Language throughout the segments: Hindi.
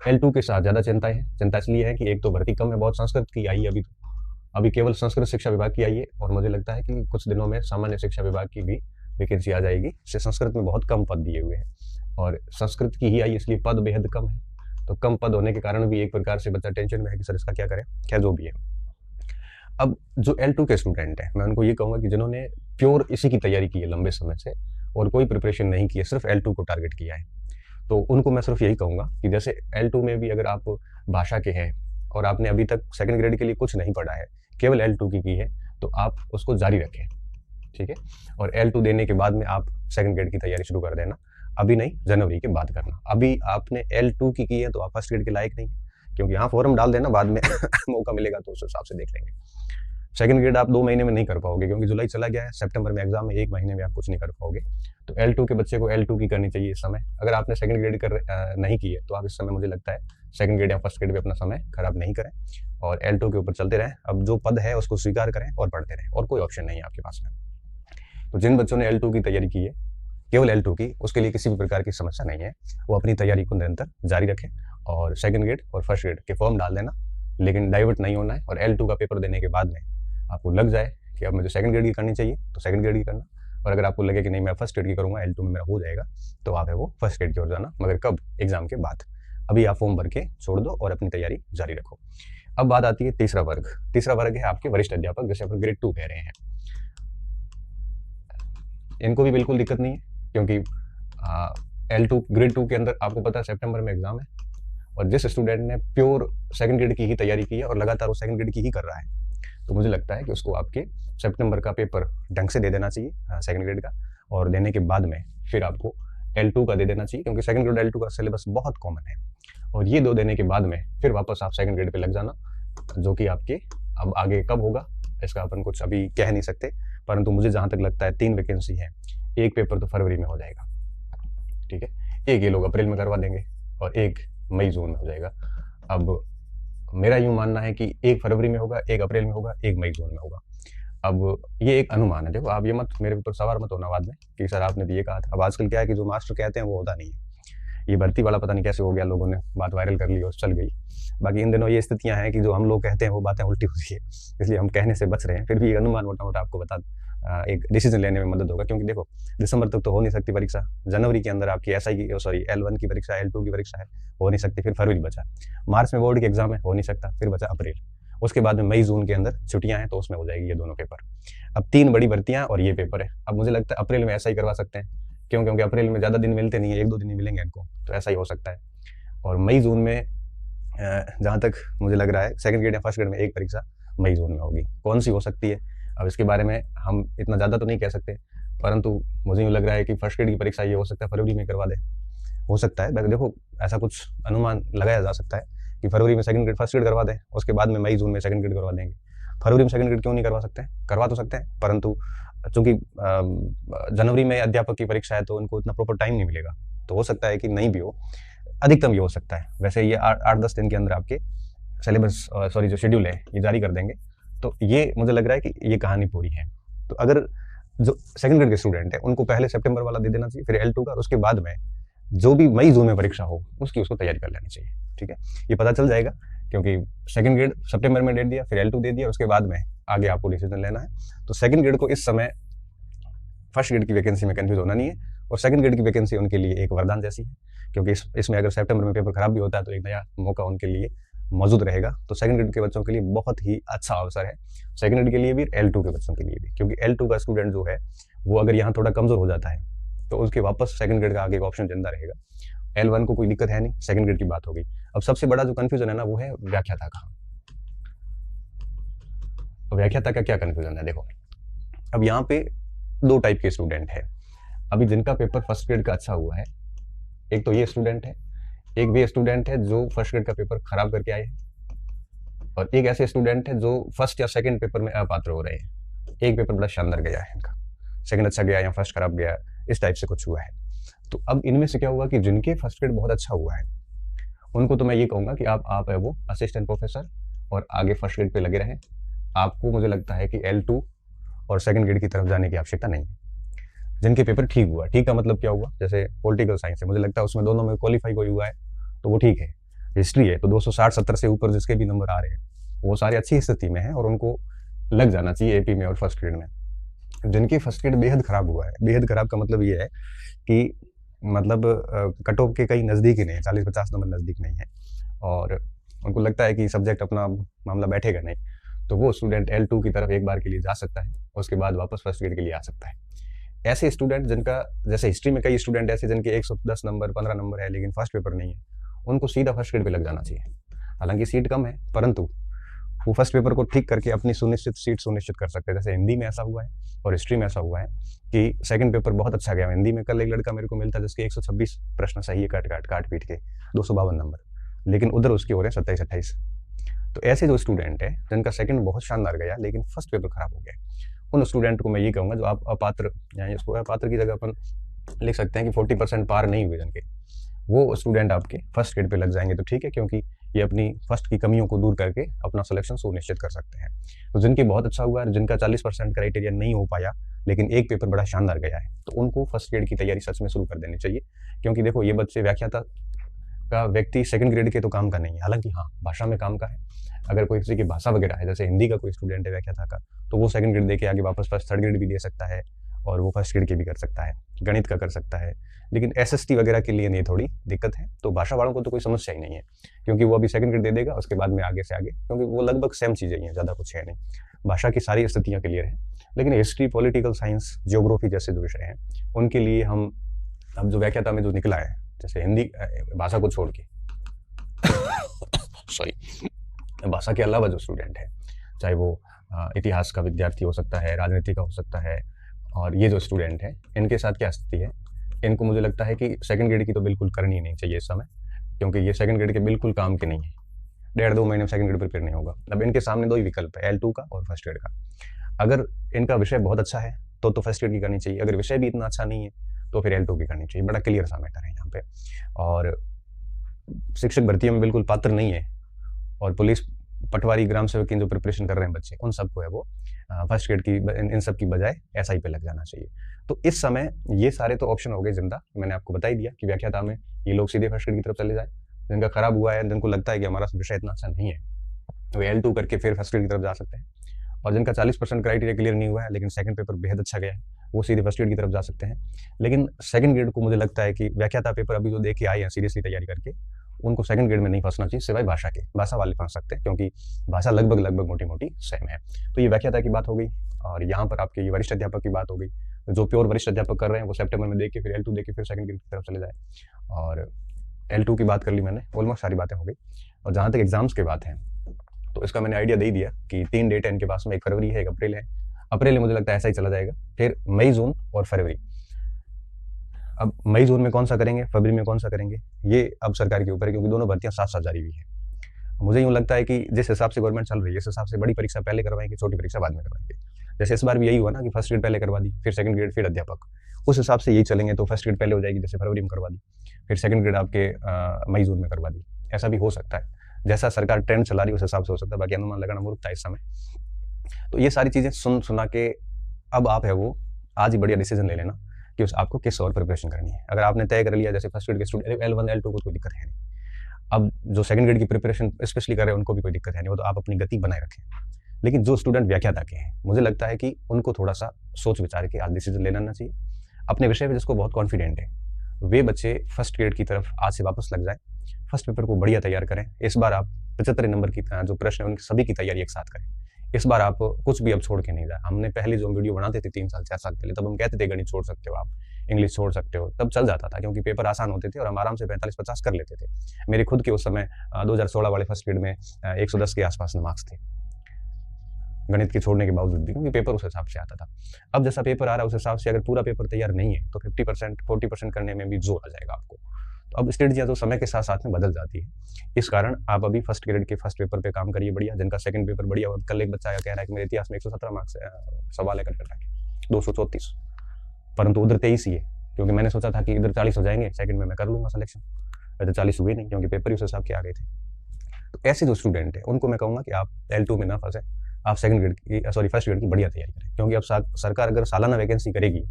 L2 के साथ ज़्यादा चिंता है। चिंता इसलिए है कि एक तो भर्ती कम है बहुत, संस्कृत की आई है अभी केवल संस्कृत शिक्षा विभाग की आई है, और मुझे लगता है कि कुछ दिनों में सामान्य शिक्षा विभाग की भी वैकेंसी आ जाएगी। इससे संस्कृत में बहुत कम पद दिए हुए हैं, और संस्कृत की ही आई इसलिए पद बेहद कम है। तो कम पद होने के कारण भी एक प्रकार से बच्चा टेंशन में है कि सर इसका क्या करें। क्या जो भी है, अब जो L2 के स्टूडेंट हैं, मैं उनको ये कहूँगा कि जिन्होंने प्योर इसी की तैयारी की है लंबे समय से और कोई प्रिपरेशन नहीं की है, सिर्फ L2 को टारगेट किया है, तो उनको मैं सिर्फ यही कहूँगा कि जैसे L2 में भी अगर आप भाषा के हैं और आपने अभी तक सेकंड ग्रेड के लिए कुछ नहीं पढ़ा है, केवल L2 की है, तो आप उसको जारी रखें, ठीक है। और L2 देने के बाद में आप सेकंड ग्रेड की तैयारी शुरू कर देना, अभी नहीं, जनवरी के बाद करना। अभी आपने L2 की है तो आप फर्स्ट ग्रेड के लायक नहीं, क्योंकि यहाँ फॉर्म डाल देना, बाद में मौका मिलेगा तो उस हिसाब से देख लेंगे। सेकंड ग्रेड आप 2 महीने में नहीं कर पाओगे, क्योंकि जुलाई चला गया है, सितंबर में एग्जाम है, 1 महीने में आप कुछ नहीं कर पाओगे। तो L2 के बच्चे को L2 की करनी चाहिए इस समय। अगर आपने सेकंड ग्रेड नहीं की है तो आप इस समय, मुझे लगता है, सेकंड ग्रेड या फर्स्ट ग्रेड पे अपना समय खराब नहीं करें और L2 के ऊपर चलते रहें। अब जो पद है उसको स्वीकार करें और पढ़ते रहें, और कोई ऑप्शन नहीं है आपके पास में। तो जिन बच्चों ने L2 की तैयारी की है, केवल L2 की, उसके लिए किसी भी प्रकार की समस्या नहीं है, वो अपनी तैयारी को निरंतर जारी रखें और सेकंड ग्रेड और फर्स्ट ग्रेड के फॉर्म डाल देना, लेकिन डाइवर्ट नहीं होना है। और L2 का पेपर देने के बाद में आपको लग जाए कि अब मुझे सेकंड ग्रेड की करनी चाहिए तो सेकंड ग्रेड की करना, और अगर आपको लगे कि नहीं मैं फर्स्ट ग्रेड की करूँगा, L2 में मेरा हो जाएगा, तो आप है वो फर्स्ट ग्रेड की ओर जाना, मगर कब? एग्जाम के बाद। अभी आप फॉर्म भर के छोड़ दो और अपनी तैयारी जारी रखो। अब बात आती है तीसरा वर्ग। तीसरा वर्ग है आपके वरिष्ठ अध्यापक, जैसे अपन ग्रेड 2 कह रहे हैं। इनको भी बिल्कुल दिक्कत नहीं है, क्योंकि L2 ग्रेड 2 के अंदर आपको पता है सितंबर में एग्जाम है, और जिस स्टूडेंट ने प्योर सेकंड ग्रेड की ही तैयारी की है और लगातार वो सेकंड ग्रेड की ही कर रहा है, तो मुझे लगता है कि उसको आपके सितंबर का पेपर ढंग से दे देना चाहिए सेकंड ग्रेड का, और देने के बाद में फिर आपको L2 का दे देना चाहिए, क्योंकि सेकंड ग्रेड L2 का सिलेबस बहुत कॉमन है। और ये 2 देने के बाद में फिर वापस आप सेकंड ग्रेड पे लग जाना, जो कि आपके अब आगे कब होगा इसका अपन कुछ अभी कह नहीं सकते, परंतु मुझे जहाँ तक लगता है 3 वैकेंसी है, एक पेपर तो फरवरी में हो जाएगा, ठीक है, एक ये लोग अप्रैल में करवा देंगे और एक मई जून में हो जाएगा। अब मेरा यूं मानना है कि एक फरवरी में होगा, एक अप्रैल में होगा, एक मई जून में होगा। अब ये एक अनुमान है, देखो आप ये मत मेरे ऊपर सवार मत होना बाद में कि सर आपने तो ये कहा था। अब आजकल क्या है कि जो मास्टर कहते हैं वो होता नहीं है। ये भर्ती वाला पता नहीं कैसे हो गया, लोगों ने बात वायरल कर ली और चल गई। बाकी इन दिनों ये स्थितियां हैं कि जो हम लोग कहते हैं वो बातें उल्टी होती है, इसलिए हम कहने से बच रहे हैं। फिर भी अनुमान मोटा मोटा आपको बता एक डिसीजन लेने में मदद होगा, क्योंकि देखो दिसंबर तक तो हो नहीं सकती परीक्षा, जनवरी के अंदर आपकी SI की L1 की परीक्षा, L2 की परीक्षा है, हो नहीं सकती, फिर फरवरी बचा, मार्च में बोर्ड की एग्जाम है, हो नहीं सकता, फिर बचा अप्रैल, उसके बाद में मई जून के अंदर छुट्टियां हैं, तो उसमें हो जाएगी ये दोनों पेपर। अब 3 बड़ी भर्तियां और ये पेपर है। अब मुझे लगता है अप्रैल में SI करवा सकते हैं, क्यों? क्योंकि अप्रैल में ज़्यादा दिन मिलते नहीं है, 1-2 दिन ही मिलेंगे इनको, तो ऐसा ही हो सकता है। और मई जून में जहाँ तक मुझे लग रहा है सेकंड ग्रेड या फर्स्ट ग्रेड में एक परीक्षा मई जून में होगी, कौन सी हो सकती है अब इसके बारे में हम इतना ज़्यादा तो नहीं कह सकते, परंतु मुझे यूँ लग रहा है कि फर्स्ट ग्रेड की परीक्षा ये हो सकता है फरवरी में करवा दे, हो सकता है। देखो ऐसा कुछ अनुमान लगाया जा सकता है कि फरवरी में सेकंड ग्रेड फर्स्ट ग्रेड करवा दें, उसके बाद में मई जून में सेकंड ग्रेड करवा देंगे। फरवरी में सेकंड ग्रेड क्यों नहीं करवा सकते? करवा तो सकते हैं, परंतु चूंकि जनवरी में अध्यापक की परीक्षा है तो उनको इतना प्रॉपर टाइम नहीं मिलेगा, तो हो सकता है कि नहीं भी हो, अधिकतम ये हो सकता है। वैसे ये 8-10 दिन के अंदर आपके सिलेबस जो शेड्यूल है ये जारी कर देंगे, तो ये मुझे लग रहा है कि ये कहानी पूरी है। तो अगर जो सेकंड ग्रेड के स्टूडेंट है उनको पहले सितंबर वाला दे देना चाहिए, फिर L2 का, उसके बाद में जो भी मई जून में परीक्षा हो उसको तैयारी कर लेनी चाहिए, ठीक है। ये पता चल जाएगा, क्योंकि सेकंड ग्रेड सितंबर में डेट दिया, फिर L2 दे दिया, उसके बाद में आगे आपको डिसीजन लेना है। तो सेकंड ग्रेड को इस समय फर्स्ट ग्रेड की वैकेंसी में कंफ्यूज होना नहीं है, और सेकंड ग्रेड की वैकेंसी उनके लिए एक वरदान जैसी है, क्योंकि इसमें अगर सितंबर में पेपर खराब भी होता है तो एक नया मौका उनके लिए मौजूद रहेगा। तो सेकंड ग्रेड के बच्चों के लिए बहुत ही अच्छा अवसर है, सेकंड ग्रेड के लिए भी, L2 के बच्चों के लिए भी, क्योंकि L2 का स्टूडेंट जो है वो अगर यहाँ थोड़ा कमजोर हो जाता है तो उसके वापस सेकंड ग्रेड का आगे का ऑप्शन जिंदा रहेगा। L1 को कोई दिक्कत है नहीं, सेकंड ग्रेड की बात हो गई। अब सबसे बड़ा जो कंफ्यूजन है ना वो है व्याख्याता का। व्याख्याता का क्या कंफ्यूजन है? देखो अब यहाँ पे 2 टाइप के स्टूडेंट है अभी जिनका पेपर फर्स्ट ग्रेड का अच्छा हुआ है। एक तो ये स्टूडेंट है, एक भी स्टूडेंट है जो फर्स्ट ग्रेड का पेपर खराब करके आए, और एक ऐसे स्टूडेंट है जो फर्स्ट या सेकंड पेपर में अपात्र हो रहे हैं। एक पेपर बड़ा शानदार गया है इनका, सेकंड अच्छा गया या फर्स्ट खराब गया, इस टाइप से कुछ हुआ है। तो अब इनमें से क्या हुआ कि जिनके फर्स्ट ग्रेड बहुत अच्छा हुआ है उनको तो मैं ये कहूँगा कि आप है वो असिस्टेंट प्रोफेसर और आगे फर्स्ट ग्रेड पे लगे रहें। आपको मुझे लगता है कि L2 और सेकंड ग्रेड की तरफ जाने की आवश्यकता नहीं है। जिनके पेपर ठीक हुआ, ठीक का मतलब क्या हुआ, जैसे पॉलिटिकल साइंस है, मुझे लगता है उसमें दोनों में क्वालिफाई कोई हुआ है तो वो ठीक है। हिस्ट्री है तो 260-70 से ऊपर जिसके भी नंबर आ रहे हैं वो सारे अच्छी स्थिति में हैं और उनको लग जाना चाहिए एपी में और फर्स्ट ग्रेड में। जिनकी फर्स्ट ग्रेड बेहद खराब हुआ है, बेहद खराब का मतलब ये है कि मतलब कट ऑफ के कहीं नज़दीक ही नहीं है, 40-50 नंबर नज़दीक नहीं है और उनको लगता है कि सब्जेक्ट अपना मामला बैठेगा नहीं, तो वो स्टूडेंट L2 की तरफ एक बार के लिए जा सकता है, उसके बाद वापस फर्स्ट ग्रेड के लिए आ सकता है। ऐसे स्टूडेंट जिनका जैसे हिस्ट्री में कई स्टूडेंट ऐसे जिनके 110 नंबर 15 नंबर है लेकिन फर्स्ट पेपर नहीं है, उनको सीधा फर्स्ट ग्रेड पे लग जाना चाहिए। हालांकि सीट कम है परंतु वो फर्स्ट पेपर को ठीक करके अपनी सुनिश्चित सीट सुनिश्चित कर सकते हैं। जैसे हिंदी में ऐसा हुआ है और हिस्ट्री में ऐसा हुआ है कि सेकंड पेपर बहुत अच्छा गया। हिंदी में कल एक लड़का मेरे को मिलता जिसके 126 प्रश्न सही है काट पीट के 252 नंबर, लेकिन उधर उसके हो रहे हैं 27-28। तो ऐसे जो स्टूडेंट है जिनका सेकंड बहुत शानदार गया लेकिन फर्स्ट पेपर खराब हो गया, उन स्टूडेंट को मैं ये कहूँगा जो आप अपात्र, यानी इसको अपात्र की जगह अपन लिख सकते हैं कि 40% पार नहीं हुए जिनके, वो स्टूडेंट आपके फर्स्ट ग्रेड पे लग जाएंगे तो ठीक है, क्योंकि ये अपनी फर्स्ट की कमियों को दूर करके अपना सिलेक्शन सुनिश्चित कर सकते हैं। तो जिनके बहुत अच्छा हुआ है, जिनका 40% क्राइटेरिया नहीं हो पाया लेकिन एक पेपर बड़ा शानदार गया है, तो उनको फर्स्ट ग्रेड की तैयारी सच में शुरू कर देनी चाहिए। क्योंकि देखो ये बच्चे व्याख्याता का व्यक्ति सेकंड ग्रेड के तो काम का नहीं है, हालांकि हाँ भाषा में काम का है। अगर कोई किसी की भाषा वगैरह है, जैसे हिंदी का कोई स्टूडेंट है व्याख्याता का, तो वो सेकंड ग्रेड दे के आगे वापस फर्स्ट थर्ड ग्रेड भी दे सकता है और वो फर्स्ट ग्रेड के भी कर सकता है, गणित का कर सकता है। लेकिन एसएसटी वगैरह के लिए ये थोड़ी दिक्कत है। तो भाषा वालों को तो कोई समस्या ही नहीं है, क्योंकि वो अभी सेकंड ग्रेड दे देगा, उसके बाद में आगे से आगे, क्योंकि वो लगभग सेम चीज़ें ही हैं, ज़्यादा कुछ है नहीं। भाषा की सारी स्थितियाँ क्लियर हैं, लेकिन हिस्ट्री, पॉलिटिकल साइंस, जियोग्राफी जैसे जो विषय हैं उनके लिए हम अब जो व्याख्याता में जो निकला है, जैसे हिंदी भाषा को छोड़ के सॉरी, भाषा के अलावा जो स्टूडेंट है, चाहे वो इतिहास का विद्यार्थी हो सकता है, राजनीति का हो सकता है, और ये जो स्टूडेंट है इनके साथ क्या स्थिति है, इनको मुझे लगता है कि सेकंड ग्रेड की तो बिल्कुल करनी ही नहीं चाहिए इस समय, क्योंकि ये सेकंड ग्रेड के बिल्कुल काम के नहीं है। 1.5-2 महीने में सेकंड ग्रेड प्रिपेयर नहीं होगा। अब इनके सामने दो ही विकल्प है, L2 का और फर्स्ट ग्रेड का। अगर इनका विषय बहुत अच्छा है तो फर्स्ट ग्रेड की करनी चाहिए, अगर विषय भी इतना अच्छा नहीं है तो फिर L2 की करनी चाहिए। बड़ा क्लियर सा मैटर है यहाँ पे। और शिक्षक भर्तियों में बिल्कुल पात्र नहीं है, और पुलिस, पटवारी, ग्राम सेवक की जो प्रिपरेशन कर रहे हैं बच्चे, उन सबको है वो फर्स्ट ग्रेड की इन सब की बजाय SI पे लग जाना चाहिए। तो इस समय ये सारे तो ऑप्शन हो गए जिंदा, मैंने आपको बता ही दिया कि व्याख्याता में ये लोग सीधे फर्स्ट ग्रेड की तरफ चले जाए। जिनका खराब हुआ है, जिनको लगता है कि हमारा विषय इतना अच्छा नहीं है, वो L2 करके फिर फर्स्ट ग्रेड की तरफ जा सकते हैं। और जिनका 40% क्राइटेरिया क्लियर नहीं हुआ है लेकिन सेकंड पेपर बेहद अच्छा गया है, वो सीधे फर्स्ट ग्रेड की तरफ जा सकते हैं। लेकिन सेकंड ग्रेड को मुझे लगता है कि व्याख्याता पेपर अभी जो दे के आए हैं सीरियसली तैयारी करके, उनको सेकंड ग्रेड में नहीं फंसना चाहिए, सिवाय भाषा के। भाषा वाले फंस सकते हैं क्योंकि भाषा लगभग मोटी मोटी सेम है। तो ये व्याख्याता की बात हो गई, और यहाँ पर आपके ये वरिष्ठ अध्यापक की बात हो गई। जो प्योर वरिष्ठ अध्यापक कर रहे हैं वो सेप्टेम्बर में देके फिर L2 देके फिर सेकंड ग्रेड की तरफ चले जाए। और L2 की बात कर ली मैंने, ऑलमोस्ट सारी बातें हो गई। और जहाँ तक एग्जाम्स की बात है, तो इसका मैंने आइडिया दे ही दिया कि 3 डेट है इनके पास में, 1 फरवरी है, 1 अप्रैल है। अप्रैल में मुझे लगता है ऐसा ही चला जाएगा, फिर मई, जून और फरवरी। अब मई जून में कौन सा करेंगे, फरवरी में कौन सा करेंगे, ये अब सरकार के ऊपर है, क्योंकि दोनों भर्तियां साथ साथ जारी हुई है। मुझे यूँ लगता है कि जिस हिसाब से गवर्नमेंट चल रही है, इस हिसाब से बड़ी परीक्षा पहले करवाएंगे, छोटी परीक्षा बाद में करवाएंगे। जैसे इस बार भी यही हुआ ना कि फर्स्ट ग्रेड पहले करवा दी, फिर सेकंड ग्रेड, फिर अध्यापक। उस हिसाब से यही चलेंगे तो फर्स्ट ग्रेड पहले हो जाएगी, जैसे फरवरी में करवा दी, फिर सेकंड ग्रेड आपके मई जून में करवा दी। ऐसा भी हो सकता है, जैसा सरकार ट्रेंड चला रही है उस हिसाब से हो सकता है, बाकी अनुमान लगाना मूर्खता है इस समय। तो ये सारी चीज़ें सुना के अब आप है वो आज ही बढ़िया डिसीजन ले लेना कि उस आपको किस और प्रिपरेशन करनी है। अगर आपने तय कर लिया, जैसे फर्स्ट ग्रेड के स्टूडेंट L1 L2 को कोई दिक्कत है नहीं, अब जो सेकंड ग्रेड की प्रिपरेशन स्पेशली कर रहे हैं उनको भी कोई दिक्कत है नहीं, वो तो आप अपनी गति बनाए रखें। लेकिन जो स्टूडेंट व्याख्याता के हैं, मुझे लगता है कि उनको थोड़ा सा सोच विचार के आज डिसीजन ले लेना चाहिए। अपने विषय में जिसको बहुत कॉन्फिडेंट है, वे बच्चे फर्स्ट ग्रेड की तरफ आज से वापस लग जाए, फर्स्ट पेपर को बढ़िया तैयार करें। इस बार आप 75 नंबर की जो प्रश्न है उनकी सभी की तैयारी एक साथ करें। इस बार आप कुछ भी अब छोड़ के नहीं जाए। हमने पहले जो वीडियो बनाते थे 3 साल 4 साल पहले, तब हम कहते थे गणित छोड़ सकते हो आप, इंग्लिश छोड़ सकते हो, तब चल जाता था क्योंकि पेपर आसान होते थे और हम आराम से 45-50 कर लेते थे। मेरे खुद के उस समय 2016 वाले फर्स्ट ग्रेड में 110 के आसपास मार्क्स थे गणित के छोड़ने के बावजूद भी, क्योंकि पेपर उस हिसाब से आता था। अब जैसा पेपर आ रहा है उस हिसाब से अगर पूरा पेपर तैयार नहीं है तो 50% 40% करने में भी जोर आ जाएगा आपको। तो अब स्ट्रेटजियाँ तो समय के साथ साथ में बदल जाती है। इस कारण आप अभी फर्स्ट ग्रेड के फर्स्ट पेपर पे काम करिए बढ़िया। जिनका सेकंड पेपर बढ़िया हो, कल एक बच्चा कह रहा है कि मेरे इतिहास में 117 मार्क्स सवाल है करके 234, परंतु उधर 23 ही है, क्योंकि मैंने सोचा था कि इधर 40 हो जाएंगे, सेकंड में मैं कर लूंगा सिलेक्शन, वैसे 40 हुए नहीं क्योंकि पेपर ही उस हिसाब के आ गए थे। तो ऐसे जो स्टूडेंट है उनको मैं कहूँगा कि आप L2 में ना फंसे, आप सेकंड ग्रेड की फर्स्ट ग्रेड की बढ़िया तैयारी करें, क्योंकि अब सरकार अगर सालाना वैकेंसी करेगी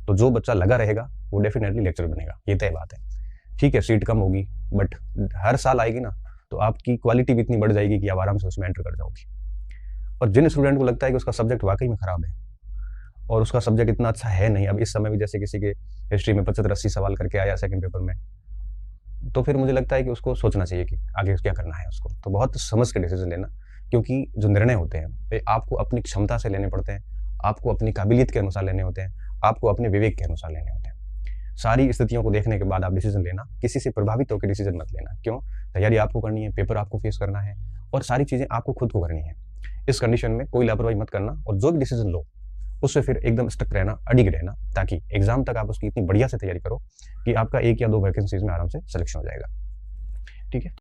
तो जो बच्चा लगा रहेगा वो डेफिनेटली लेक्चर बनेगा, ये तय बात है। ठीक है, सीट कम होगी बट हर साल आएगी ना, तो आपकी क्वालिटी भी इतनी बढ़ जाएगी कि आप आराम से उसमें एंटर कर जाओगे। और जिन स्टूडेंट को लगता है कि उसका सब्जेक्ट वाकई में खराब है और उसका सब्जेक्ट इतना अच्छा है नहीं, अब इस समय भी जैसे किसी के हिस्ट्री में 75-80 सवाल करके आया सेकंड पेपर में, तो फिर मुझे लगता है कि उसको सोचना चाहिए कि आगे क्या करना है उसको। तो बहुत समझ के डिसीजन लेना, क्योंकि जो निर्णय होते हैं वे आपको अपनी क्षमता से लेने पड़ते हैं, आपको अपनी काबिलियत के अनुसार लेने होते हैं, आपको अपने विवेक के अनुसार लेने होते हैं। सारी स्थितियों को देखने के बाद आप डिसीजन लेना, किसी से प्रभावित होकर डिसीजन मत लेना। क्यों? तैयारी आपको करनी है, पेपर आपको फेस करना है और सारी चीज़ें आपको खुद को करनी है। इस कंडीशन में कोई लापरवाही मत करना और जो भी डिसीजन लो उससे फिर एकदम स्टक रहना, अडिग रहना, ताकि एग्जाम तक आप उसकी इतनी बढ़िया से तैयारी करो कि आपका 1 या 2 वैकेंसीज में आराम से सिलेक्शन हो जाएगा। ठीक है।